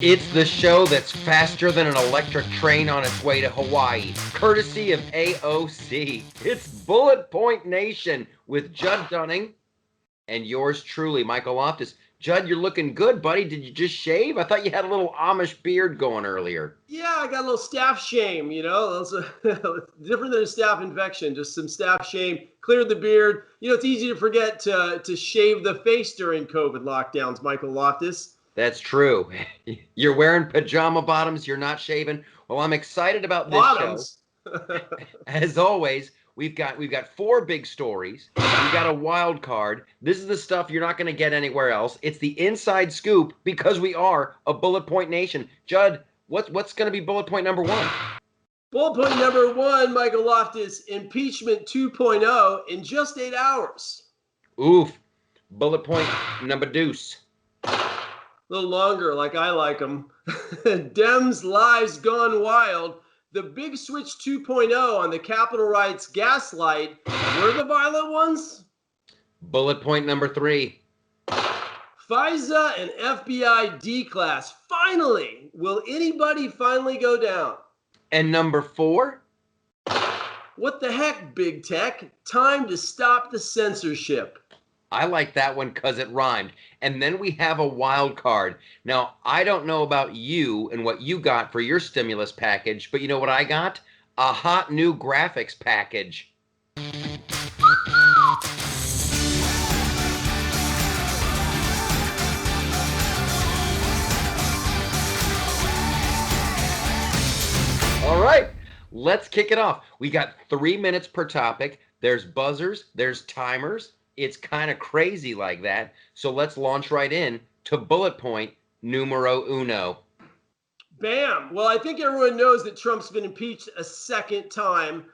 It's the show that's faster than an electric train on its way to Hawaii, courtesy of AOC. It's Bullet Point Nation with Judd Dunning and yours truly, Michael Loftus. Judd, you're looking good, buddy. Did you just shave? I thought you had a little Amish beard going earlier. Yeah, I got a little staph shame, It's different than a staph infection, just some staph shame. Cleared the beard. It's easy to forget to shave the face during COVID lockdowns, Michael Loftus. That's true. You're wearing pajama bottoms. You're not shaving. Well, I'm excited about this Bottoms. show. As always, we've got four big stories. We've got a wild card. This is the stuff you're not going to get anywhere else. It's the inside scoop because we are a Bullet Point Nation. Judd, what's going to be bullet point number one? Bullet point number one, Michael Loftus, impeachment 2.0 in just 8 hours. Oof. Bullet point number deuce. A little longer, like I like them. Dems lies gone wild. The big switch 2.0 on the CapitolRiots gaslight. We're the violent ones. Bullet point number three. FISA and FBI declass. Finally, will anybody finally go down? And number four. What the heck, Big Tech? Time to stop the censorship. I like that one because it rhymed. And then we have a wild card. Now, I don't know about you and what you got for your stimulus package, but you know what I got? A hot new graphics package. All right, let's kick it off. We got 3 minutes per topic. There's buzzers, there's timers. It's kind of crazy like that. So let's launch right in to bullet point numero uno. Bam. Well, I think everyone knows that Trump's been impeached a second time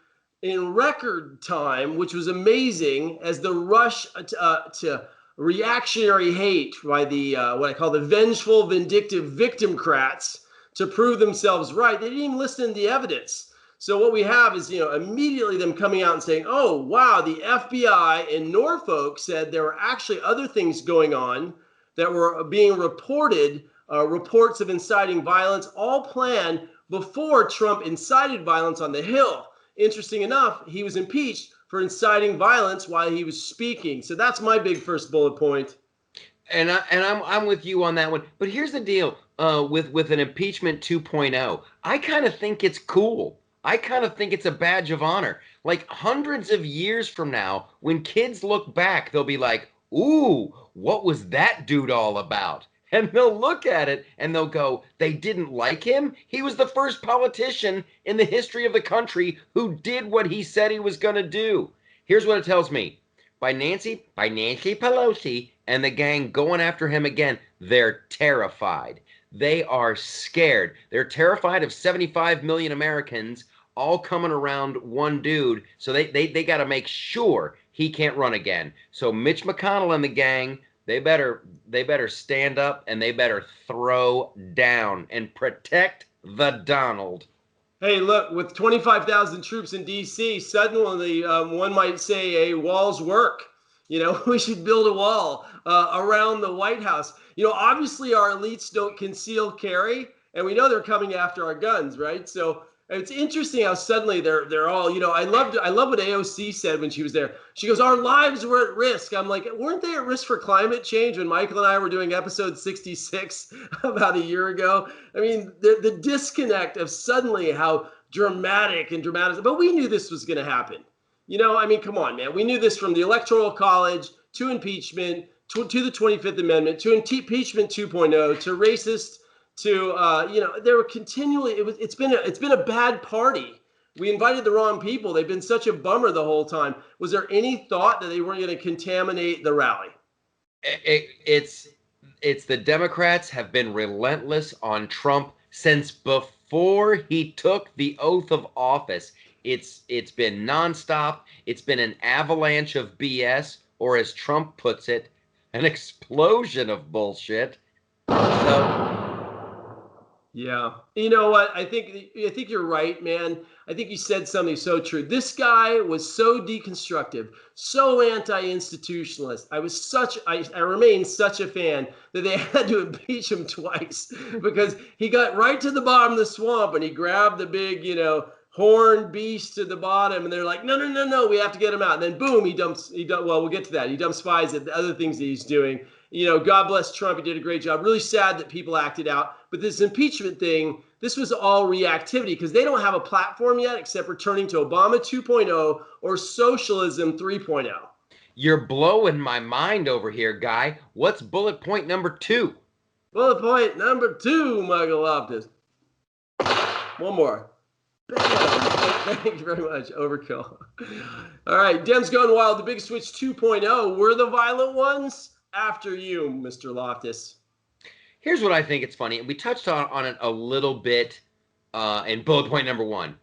in record time, which was amazing as the rush to reactionary hate by the what I call the vengeful, vindictive victimcrats to prove themselves right. They didn't even listen to the evidence. So what we have is, immediately them coming out and saying, oh, wow, the FBI in Norfolk said there were actually other things going on that were being reported, reports of inciting violence, all planned before Trump incited violence on the Hill. Interesting enough, he was impeached for inciting violence while he was speaking. So that's my big first bullet point. And I'm with you on that one. But here's the deal with an impeachment 2.0. I kind of think it's cool. I kind of think it's a badge of honor. Like hundreds of years from now, when kids look back, they'll be like, ooh, what was that dude all about? And they'll look at it and they'll go, they didn't like him? He was the first politician in the history of the country who did what he said he was going to do. Here's what it tells me. By Nancy Pelosi and the gang going after him again, they're terrified. They are scared. They're terrified of 75 million Americans all coming around one dude. So they got to make sure he can't run again. So Mitch McConnell and the gang, they better stand up and they better throw down and protect the Donald. Hey, look, with 25,000 troops in D.C., suddenly one might say a wall's work. We should build a wall around the White House. Obviously our elites don't conceal carry, and we know they're coming after our guns, right? So it's interesting how suddenly they're all, I love what AOC said when she was there. She goes, our lives were at risk. I'm like, weren't they at risk for climate change when Michael and I were doing episode 66 about a year ago? I mean, the disconnect of suddenly how dramatic, but we knew this was going to happen. Come on, man. We knew this from the Electoral College to impeachment, to the 25th Amendment, to impeachment 2.0, to racist, to they were continually. It's been a bad party. We invited the wrong people. They've been such a bummer the whole time. Was there any thought that they weren't going to contaminate the rally? It's the Democrats have been relentless on Trump since before he took the oath of office. It's been nonstop. It's been an avalanche of BS, or as Trump puts it, an explosion of bullshit. So Yeah. You know what? I think you're right, man. I think you said something so true. This guy was so deconstructive, so anti-institutionalist. I remain such a fan that they had to impeach him twice because he got right to the bottom of the swamp and he grabbed the big, horned beast to the bottom, and they're like, no, no, no, no, we have to get him out. And then boom, well, we'll get to that. He dumps spies at the other things that he's doing. God bless Trump. He did a great job. Really sad that people acted out. But this impeachment thing, this was all reactivity because they don't have a platform yet except returning to Obama 2.0 or socialism 3.0. You're blowing my mind over here, guy. What's bullet point number 2? Bullet point number 2, Michael Loftus. One more. Bam. Thank you very much. Overkill. All right. Dems Gone Wild, the Big Switch 2.0. We're the violent ones. After you, Mr. Loftus. Here's what I think it's funny. We touched on it a little bit in bullet point number 1.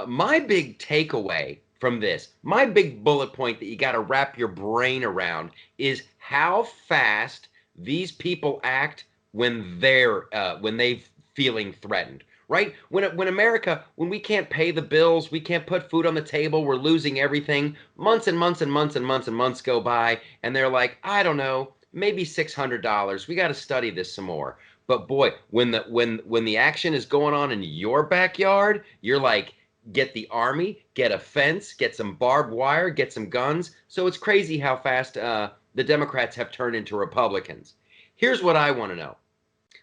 My big takeaway from this, my big bullet point that you got to wrap your brain around is how fast these people act when they feeling threatened. Right? When America, when we can't pay the bills, we can't put food on the table, we're losing everything. Months and months and months and months and months go by, and they're like, I don't know, maybe $600. We got to study this some more. But boy, when the action is going on in your backyard, you're like, get the army, get a fence, get some barbed wire, get some guns. So it's crazy how fast the Democrats have turned into Republicans. Here's what I want to know.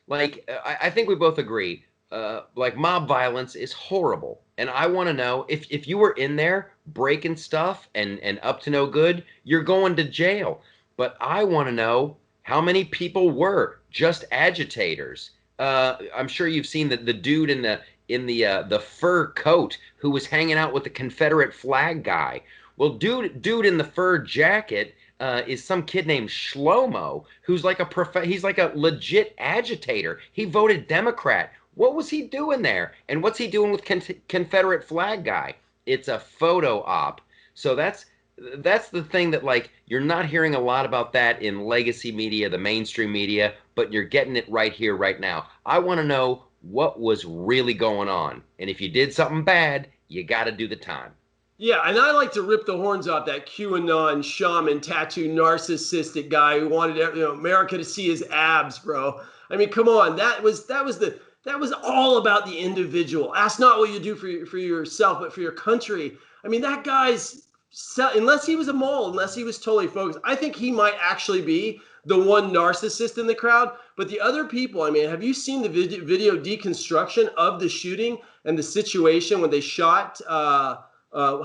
Like, I think we both agree. Like mob violence is horrible. And I want to know if you were in there breaking stuff and up to no good, you're going to jail. But I want to know how many people were just agitators. I'm sure you've seen the dude in the fur coat who was hanging out with the Confederate flag guy. Well, dude in the fur jacket is some kid named Shlomo, who's like he's like a legit agitator. He voted Democrat. What was he doing there? And what's he doing with Confederate flag guy? It's a photo op. So that's the thing that, like, you're not hearing a lot about that in legacy media, the mainstream media, but you're getting it right here, right now. I want to know what was really going on. And if you did something bad, you got to do the time. Yeah, and I like to rip the horns off that QAnon shaman tattoo narcissistic guy who wanted America to see his abs, bro. I mean, come on, that was all about the individual. Ask not what you do for yourself, but for your country. I mean, that guy's, unless he was a mole, unless he was totally focused, I think he might actually be the one narcissist in the crowd. But the other people, I mean, have you seen the video deconstruction of the shooting and the situation when they shot, how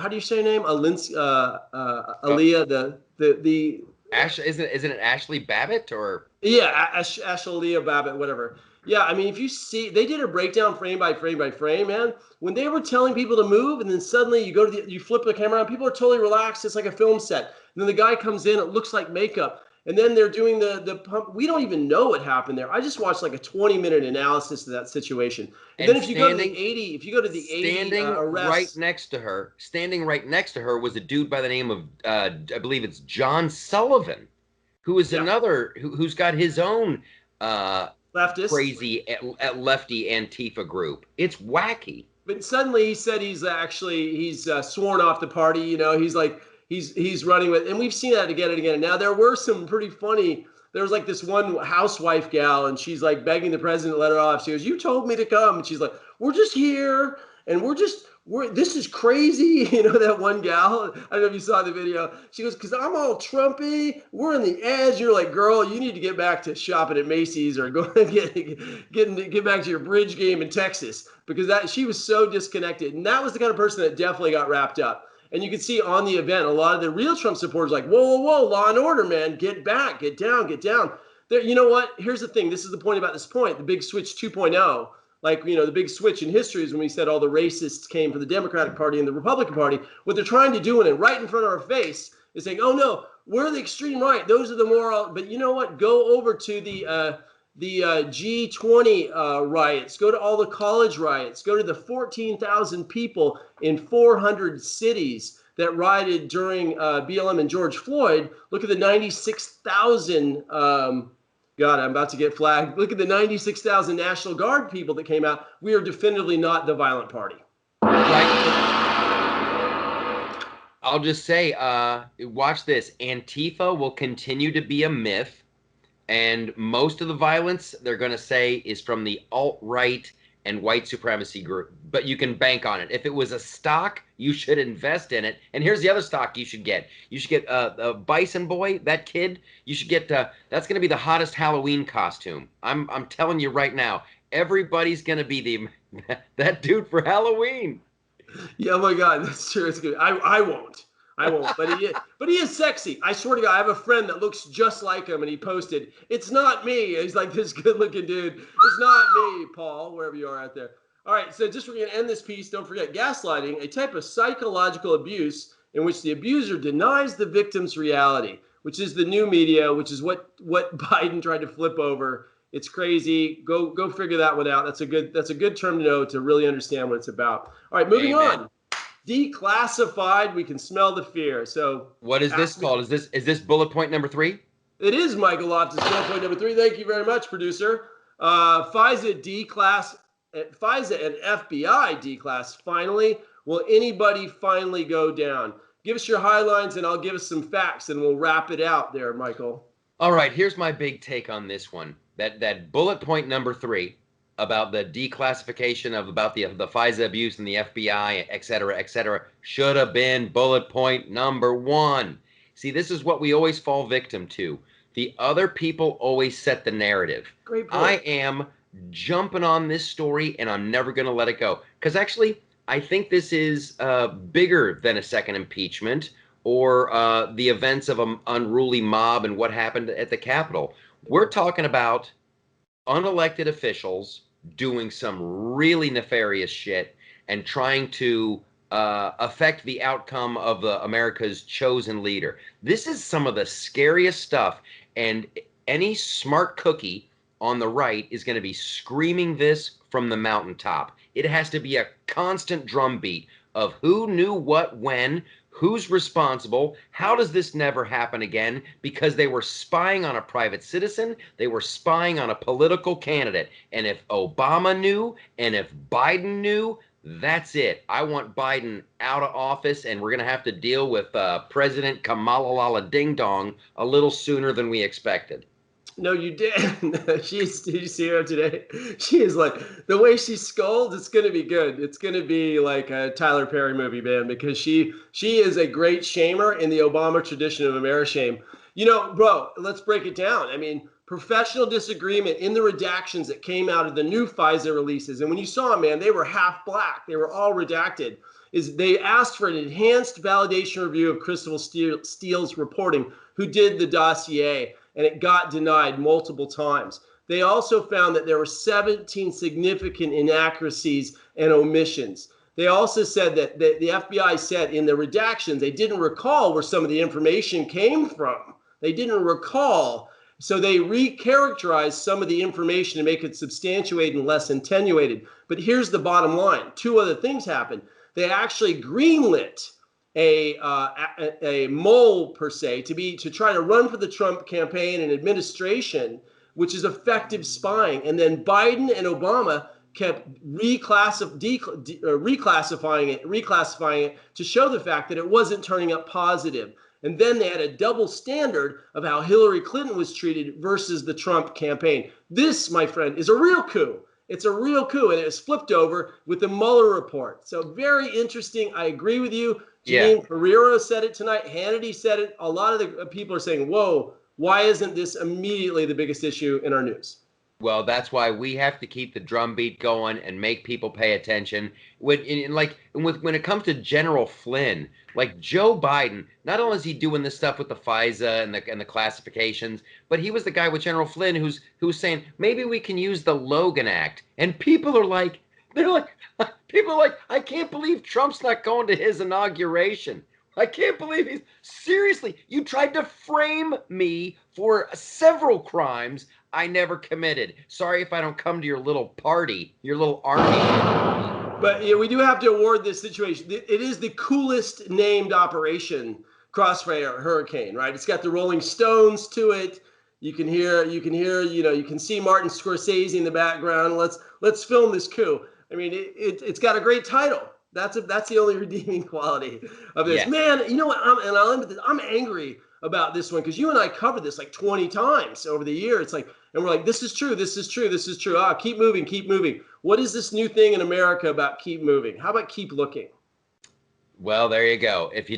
do you say her name? Aaliyah, the Ash, isn't it Ashley Babbitt or? Yeah, Aaliyah Babbitt, whatever. Yeah, I mean, if you see, they did a breakdown frame by frame by frame, man. When they were telling people to move, and then suddenly you flip the camera on, people are totally relaxed. It's like a film set. And then the guy comes in, it looks like makeup. And then they're doing the pump. We don't even know what happened there. I just watched like a 20-minute analysis of that situation. And then if you go to the 80 arrests, standing right next to her was a dude by the name of, I believe it's John Sullivan, who is another, who's got his own leftist, crazy lefty Antifa group. It's wacky. But suddenly he said he's sworn off the party. He's like, he's running with, and we've seen that again and again. Now there were some pretty funny. There was like this one housewife gal, and she's like begging the president to let her off. She goes, "You told me to come," and she's like, "We're just here, and this is crazy." That one gal. I don't know if you saw the video. She goes, "Because I'm all Trumpy. We're on the edge." You're like, "Girl, you need to get back to shopping at Macy's or go get back to your bridge game in Texas," because she was so disconnected, and that was the kind of person that definitely got wrapped up. And you can see on the event, a lot of the real Trump supporters like, whoa, whoa, whoa, law and order, man. Get back, get down, get down. There, you know what? Here's the thing. This is the point about this point, the big switch 2.0. Like, the big switch in history is when we said all the racists came from the Democratic Party and the Republican Party. What they're trying to do, and right in front of our face, is saying, oh, no, we're the extreme right. Those are the moral. But you know what? Go over to the G20 riots, go to all the college riots, go to the 14,000 people in 400 cities that rioted during BLM and George Floyd. Look at the 96,000 God, I'm about to get flagged. Look at the 96,000 National Guard people that came out. We are definitively not the violent party. Right. I'll just say, watch this. Antifa will continue to be a myth, and most of the violence they're going to say is from the alt-right and white supremacy group. But you can bank on it. If it was a stock, you should invest in it. And here's the other stock you should get. You should get Bison Boy, that kid. You should get that's going to be the hottest Halloween costume. I'm telling you right now. Everybody's going to be that dude for Halloween. Yeah, oh my God, that's true. It's good. I won't. But he is sexy. I swear to God, I have a friend that looks just like him, and he posted, "It's not me." He's like this good-looking dude. It's not me, Paul, wherever you are out there. All right, so just we're gonna end this piece. Don't forget, gaslighting, a type of psychological abuse in which the abuser denies the victim's reality, which is the new media, which is what Biden tried to flip over. It's crazy. Go figure that one out. That's a good term to know to really understand what it's about. All right, moving on. Declassified. We can smell the fear. So what is this called? Is this bullet point number 3? It is Michael Loftus. Bullet point number 3. Thank you very much, producer. FISA declass. FISA and FBI declass. Finally, will anybody finally go down? Give us your highlines, and I'll give us some facts, and we'll wrap it out there, Michael. All right, here's my big take on this one. That bullet point number 3 about the declassification of about the FISA abuse and the FBI, et cetera, should have been bullet point number 1. See, this is what we always fall victim to. The other people always set the narrative. Great point. I am jumping on this story, and I'm never going to let it go. Because actually, I think this is bigger than a second impeachment or the events of an unruly mob and what happened at the Capitol. We're talking about unelected officials doing some really nefarious shit and trying to affect the outcome of America's chosen leader. This is some of the scariest stuff, and any smart cookie on the right is going to be screaming this from the mountaintop. It has to be a constant drumbeat of who knew what when, who's responsible, how does this never happen again? Because they were spying on a private citizen, they were spying on a political candidate. And if Obama knew, and if Biden knew, that's it. I want Biden out of office, and we're going to have to deal with President Kamala Ding Dong a little sooner than we expected. No, you didn't. Did you see her today? She is like, the way she scolds, it's going to be good. It's going to be like a Tyler Perry movie, man, because she is a great shamer in the Obama tradition of Amerishame. You know, bro, let's break it down. I mean, professional disagreement in the redactions that came out of the new FISA releases. And when you saw them, man, they were half black. They were all redacted. Is they asked for an enhanced validation review of Crystal Steele's reporting, who did the dossier, and it got denied multiple times. They also found that there were 17 significant inaccuracies and omissions. They also said that the FBI said in the redactions, they didn't recall where some of the information came from. They didn't recall. So they recharacterized some of the information to make it substantiated and less attenuated. But here's the bottom line. 2 other things happened. They actually greenlit a mole per se to try to run for the Trump campaign and administration, which is effective spying. And then Biden and Obama kept reclassifying it to show the fact that it wasn't turning up positive. And then they had a double standard of how Hillary Clinton was treated versus the Trump campaign. This, my friend, is a real coup. It's a real coup, and it was flipped over with the Mueller report. So very interesting. I agree with you. Janine Pereira said it tonight. Hannity said it. A lot of the people are saying, whoa, why isn't this immediately the biggest issue in our news? Well, that's why we have to keep the drumbeat going and make people pay attention. When it comes to General Flynn, like Joe Biden, not only is he doing this stuff with the FISA and the classifications, but he was the guy with General Flynn who's saying maybe we can use the Logan Act, and people are like, I can't believe Trump's not going to his inauguration. I can't believe seriously, you tried to frame me for several crimes I never committed. Sorry if I don't come to your little party, your little army. But we do have to award this situation. It is the coolest named operation, Crossfire Hurricane, right? It's got the Rolling Stones to it. You can hear, you can see Martin Scorsese in the background. Let's film this coup. I mean, it's got a great title. That's the only redeeming quality of this. Yes. Man, you know what? I'll end with this. I'm angry about this one because you and I covered this like 20 times over the year. It's like, and we're like, this is true, this is true, this is true. Keep moving, keep moving. What is this new thing in America about keep moving? How about keep looking? Well, there you go. If you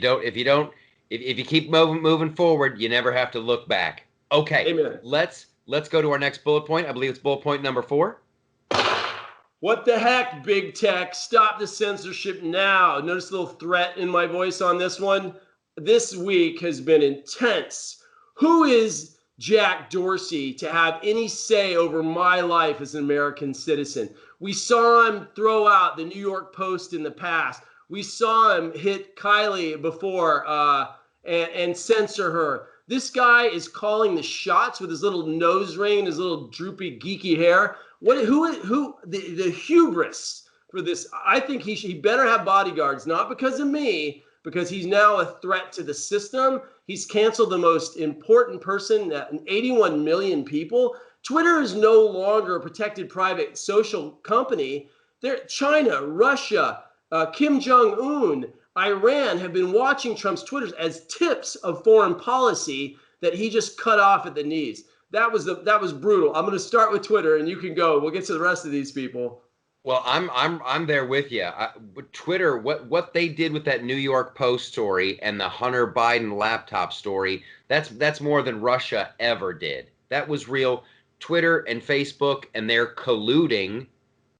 keep moving forward, you never have to look back. Okay. Amen. Let's go to our next bullet point. I believe it's bullet point number 4. What the heck, Big Tech? Stop the censorship now. Notice a little threat in my voice on this one. This week has been intense. Who is Jack Dorsey to have any say over my life as an American citizen? We saw him throw out the New York Post in the past. We saw him hit Kylie before and censor her. This guy is calling the shots with his little nose ring and his little droopy geeky hair. The hubris for this? I think he better have bodyguards, not because of me, because he's now a threat to the system. He's canceled the most important person, 81 million people. Twitter is no longer a protected private social company. China, Russia, Kim Jong-un, Iran have been watching Trump's Twitters as tips of foreign policy that he just cut off at the knees. That was brutal. I'm going to start with Twitter, and you can go. We'll get to the rest of these people. Well, I'm there with you. Twitter, what they did with that New York Post story and the Hunter Biden laptop story, that's more than Russia ever did. That was real. Twitter and Facebook, and they're colluding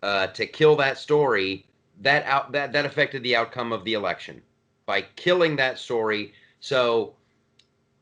to kill that story. That affected the outcome of the election by killing that story. So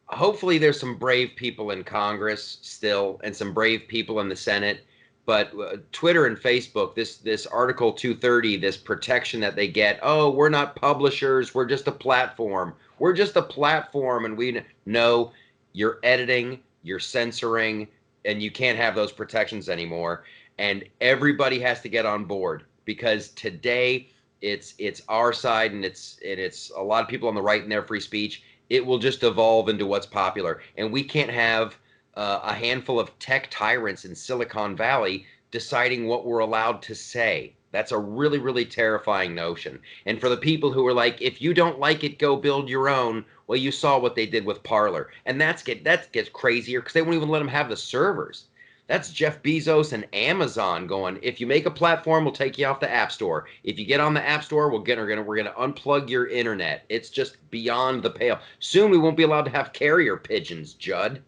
hopefully there's some brave people in Congress still and some brave people in the Senate. But Twitter and Facebook, this Article 230, this protection that they get, oh, we're not publishers, we're just a platform. We're just a platform, and we know you're editing, you're censoring, and you can't have those protections anymore. And everybody has to get on board, because today it's our side, and it's a lot of people on the right in their free speech. It will just evolve into what's popular, and we can't have a handful of tech tyrants in Silicon Valley deciding what we're allowed to say. That's a really, really terrifying notion. And for the people who are like, if you don't like it, go build your own. Well, you saw what they did with Parler, and that gets crazier because they won't even let them have the servers. That's Jeff Bezos and Amazon going, if you make a platform, we'll take you off the App Store. If you get on the App Store, we're gonna unplug your internet. It's just beyond the pale. Soon we won't be allowed to have carrier pigeons, Judd.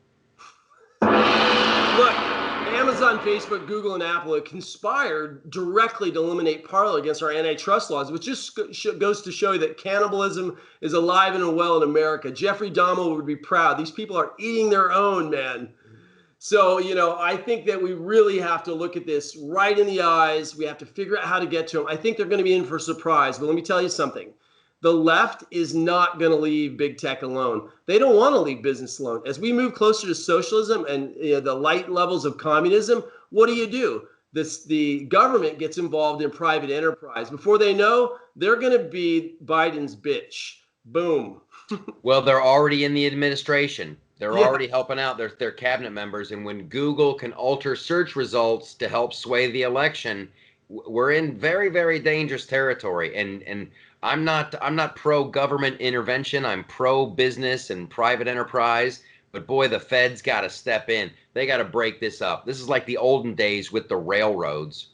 Look, Amazon, Facebook, Google, and Apple have conspired directly to eliminate Parler against our antitrust laws, which just goes to show you that cannibalism is alive and well in America. Jeffrey Dahmer would be proud. These people are eating their own, man. So, I think that we really have to look at this right in the eyes. We have to figure out how to get to them. I think they're going to be in for a surprise. But let me tell you something. The left is not going to leave big tech alone. They don't want to leave business alone. As we move closer to socialism and the light levels of communism, what do? The government gets involved in private enterprise. Before they know, they're going to be Biden's bitch. Boom. Well, they're already in the administration. They're already helping out their cabinet members. And when Google can alter search results to help sway the election, we're in very, very dangerous territory. And I'm not pro government intervention. I'm pro business and private enterprise. But boy, the Feds got to step in. They got to break this up. This is like the olden days with the railroads.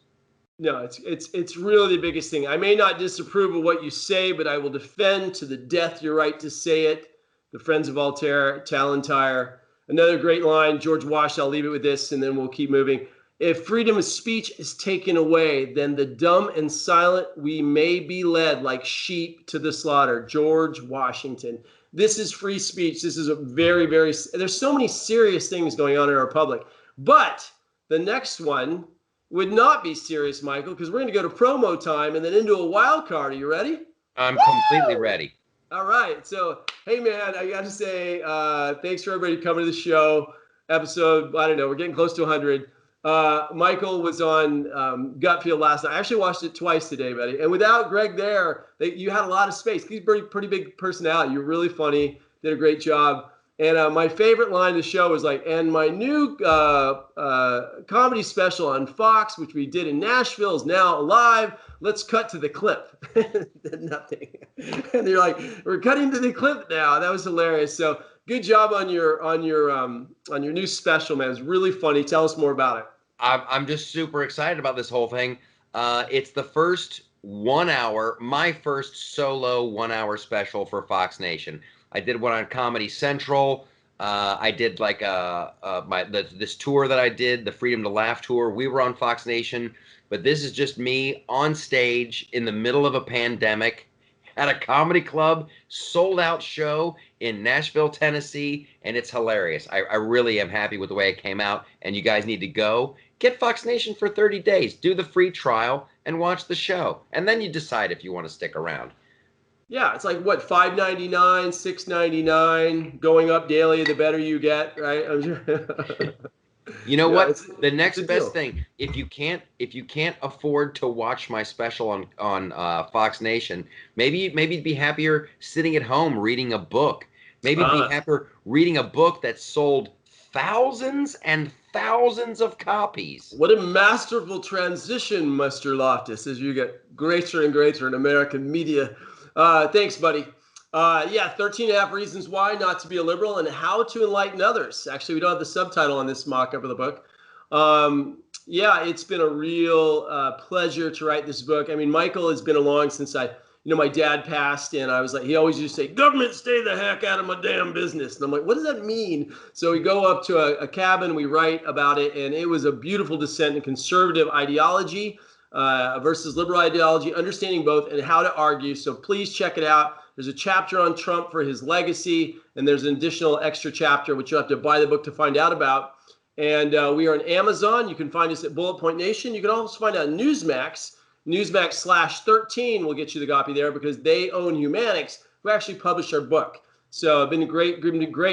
No, it's really the biggest thing. I may not disapprove of what you say, but I will defend to the death your right to say it. The Friends of Voltaire, Talentire. Another great line, George Washington. I'll leave it with this, and then we'll keep moving. If freedom of speech is taken away, then the dumb and silent we may be led like sheep to the slaughter. George Washington. This is free speech. This is a very, very, there's so many serious things going on in our republic. But the next one would not be serious, Michael, because we're going to go to promo time and then into a wild card. Are you ready? I'm completely ready. All right. So, hey, man, I got to say thanks for everybody coming to the show. Episode, I don't know, we're getting close to 100. Michael was on Gutfield last night. I actually watched it twice today, buddy. And without Greg there, you had a lot of space. He's a pretty big personality. You're really funny. Did a great job. And my favorite line of the show was like, and my new comedy special on Fox, which we did in Nashville, is now live. Let's cut to the clip. Nothing. And they're like, we're cutting to the clip now. That was hilarious. So good job on your new special, man. It's really funny. Tell us more about it. I'm just super excited about this whole thing. It's the first 1 hour, my first solo 1 hour special for Fox Nation. I did one on Comedy Central. I did like this tour that I did, the Freedom to Laugh tour. We were on Fox Nation, but this is just me on stage in the middle of a pandemic at a comedy club, sold out show in Nashville, Tennessee, and it's hilarious. I really am happy with the way it came out, and you guys need to go. Get Fox Nation for 30 days, do the free trial, and watch the show. And then you decide if you want to stick around. Yeah, it's like what, $5.99, $6.99, going up daily the better you get, right? I'm sure. You know what? The next best thing, if you can't afford to watch my special on Fox Nation, maybe you'd be happier sitting at home reading a book. Maybe be happier reading a book that sold thousands and thousands of copies. What a masterful transition, Mr. Loftus, as you get greater and greater in American media. Thanks, buddy. Yeah, 13 and a half reasons why not to be a liberal and how to enlighten others. Actually, we don't have the subtitle on this mock-up of the book. Yeah, it's been a real pleasure to write this book. I mean, Michael has been along since my dad passed, and I was like, he always used to say, government, stay the heck out of my damn business. And I'm like, what does that mean? So we go up to a cabin, we write about it, and it was a beautiful descent in conservative ideology versus liberal ideology, understanding both and how to argue. So please check it out. There's a chapter on Trump for his legacy, and there's an additional extra chapter, which you'll have to buy the book to find out about. And we are on Amazon. You can find us at BulletPointNation. You can also find out Newsmax. Newsmax/13 will get you the copy there because they own Humanics, who actually published our book. So it's been great.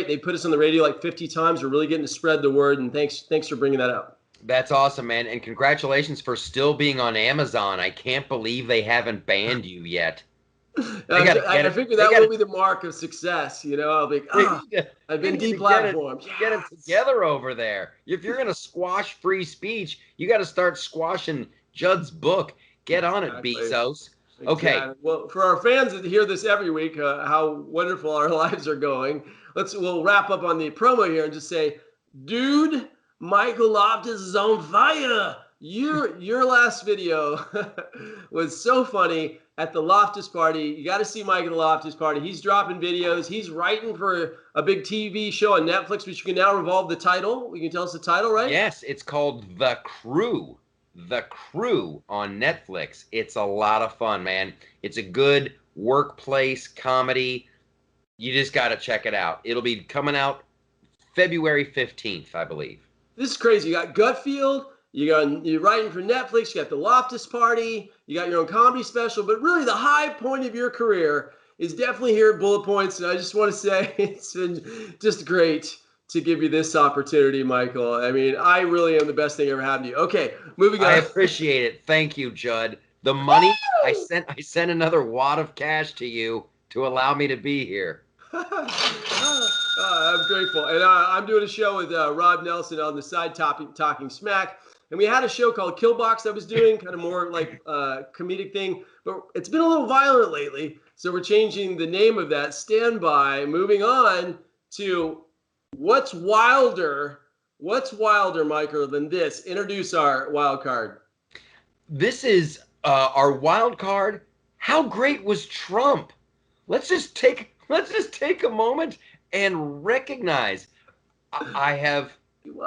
They put us on the radio like 50 times. We're really getting to spread the word, and thanks for bringing that up. That's awesome, man. And congratulations for still being on Amazon. I can't believe they haven't banned you yet. I figure that will be the mark of success. I'll be I've been deplatformed. Get it together over there. If you're going to squash free speech, you got to start squashing Judd's book. Get on it, Bezos. Okay. Exactly. Well, for our fans that hear this every week, how wonderful our lives are going, we'll wrap up on the promo here and just say, dude, Michael Loftus is on fire. Your last video was so funny at the Loftus Party. You got to see Mike at the Loftus Party. He's dropping videos. He's writing for a big TV show on Netflix, which you can now revolve the title. You can tell us the title, right? Yes, it's called The Crew. The Crew on Netflix. It's a lot of fun, man. It's a good workplace comedy. You just got to check it out. It'll be coming out February 15th, I believe. This is crazy. You got Gutfield. You're writing for Netflix. You got the Loftus Party. You got your own comedy special. But really, the high point of your career is definitely here at Bullet Points. And I just want to say it's been just great to give you this opportunity, Michael. I mean, I really am the best thing ever happened to you. Okay, moving on. I appreciate it. Thank you, Judd. The money, I sent another wad of cash to you to allow me to be here. I'm grateful. And I'm doing a show with Rob Nelson on the side, Talking Smack. And we had a show called Killbox I was doing, kind of more like a comedic thing. But it's been a little violent lately. So we're changing the name of that. Stand by. Moving on to What's wilder, Michael, than this? Introduce our wild card. This is our wild card. How great was Trump? Let's just take a moment and recognize.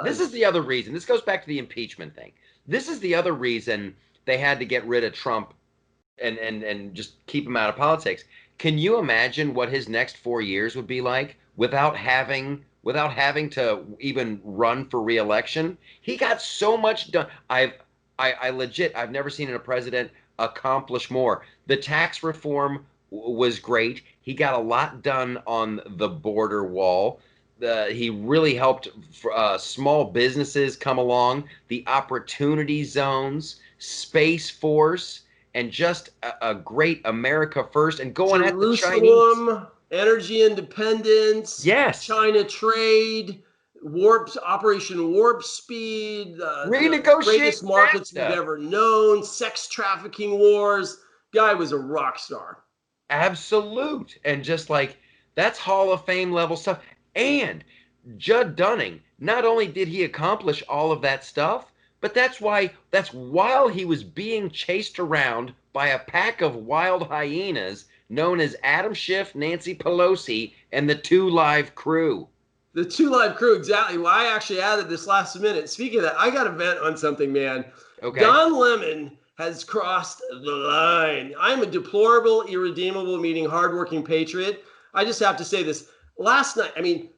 This is the other reason. This goes back to the impeachment thing. This is the other reason they had to get rid of Trump and just keep him out of politics. Can you imagine what his next 4 years would be like without having to even run for re-election? He got so much done. I've never seen a president accomplish more. The tax reform was great. He got a lot done on the border wall. He really helped small businesses come along, the opportunity zones, Space Force, and just a great America first and going at the Chinese. energy independence, Yes. China trade, Operation Warp Speed, the Renegotiate greatest markets we've NAFTA. ever known, sex trafficking wars. Guy was a rock star. Absolute. And just like, that's Hall of Fame level stuff. And Judd Dunning, not only did he accomplish all of that stuff, but that's while he was being chased around by a pack of wild hyenas known as Adam Schiff, Nancy Pelosi, and the Two Live Crew. The Two Live Crew, exactly. Well, I actually added this last minute. Speaking of that, I got to vent on something, man. Okay. Don Lemon has crossed the line. I'm a deplorable, irredeemable, meaning hardworking patriot. I just have to say this. Last night,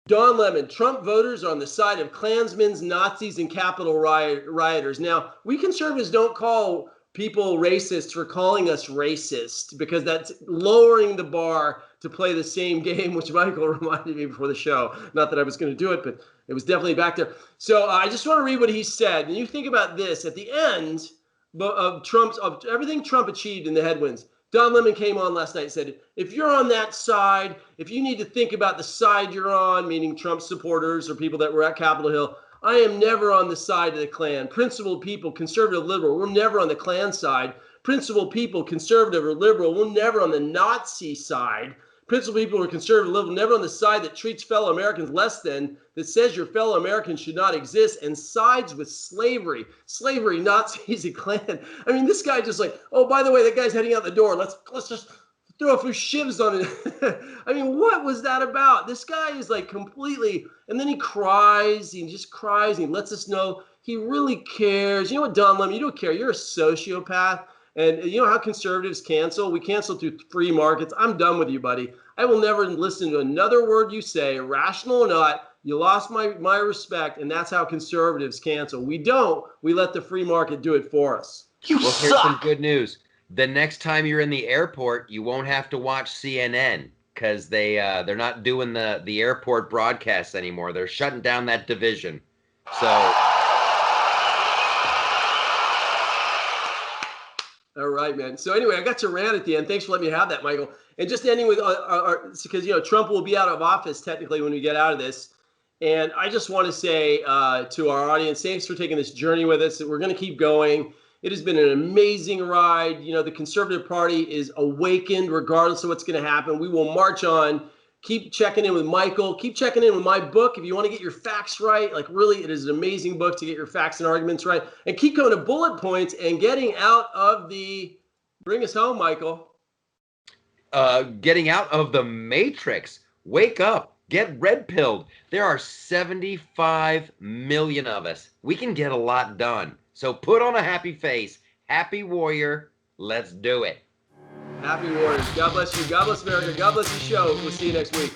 Don Lemon, Trump voters are on the side of Klansmen, Nazis, and Capitol rioters. Now, we conservatives don't call people racists for calling us racist because that's lowering the bar to play the same game, which Michael reminded me before the show. Not that I was going to do it, but it was definitely back there. So I just want to read what he said. And you think about this. At the end of everything Trump achieved in the headwinds, Don Lemon came on last night and said, if you're on that side, if you need to think about the side you're on, meaning Trump supporters or people that were at Capitol Hill, I am never on the side of the Klan. Principled people, conservative, liberal, we're never on the Klan side. Principled people, conservative or liberal, we're never on the Nazi side. Principled people who are conservative, liberal, never on the side that treats fellow Americans less than, that says your fellow Americans should not exist and sides with slavery, Nazis, and Klan. This guy just like, oh, by the way, that guy's heading out the door. Let's just throw a few shivs on it. What was that about? This guy is like completely, and then he cries, he just cries, and he lets us know he really cares. You know what, Don Lemon, you don't care. You're a sociopath. And you know how conservatives cancel? We cancel through free markets. I'm done with you, buddy. I will never listen to another word you say, rational or not. You lost my respect, and that's how conservatives cancel. We don't. We let the free market do it for us. Well, here's some good news. The next time you're in the airport, you won't have to watch CNN because they're not doing the airport broadcasts anymore. They're shutting down that division. So. All right, man. So anyway, I got to rant at the end. Thanks for letting me have that, Michael. And just ending with because Trump will be out of office technically when we get out of this. And I just want to say to our audience, thanks for taking this journey with us. We're going to keep going. It has been an amazing ride. The Conservative Party is awakened regardless of what's going to happen. We will march on. Keep checking in with Michael. Keep checking in with my book if you want to get your facts right. Like, really, it is an amazing book to get your facts and arguments right. And keep going to Bullet Points and getting out of the – bring us home, Michael. Getting out of the matrix. Wake up. Get red-pilled. There are 75 million of us. We can get a lot done. So put on a happy face. Happy warrior. Let's do it. Happy warriors. God bless you. God bless America. God bless the show. We'll see you next week.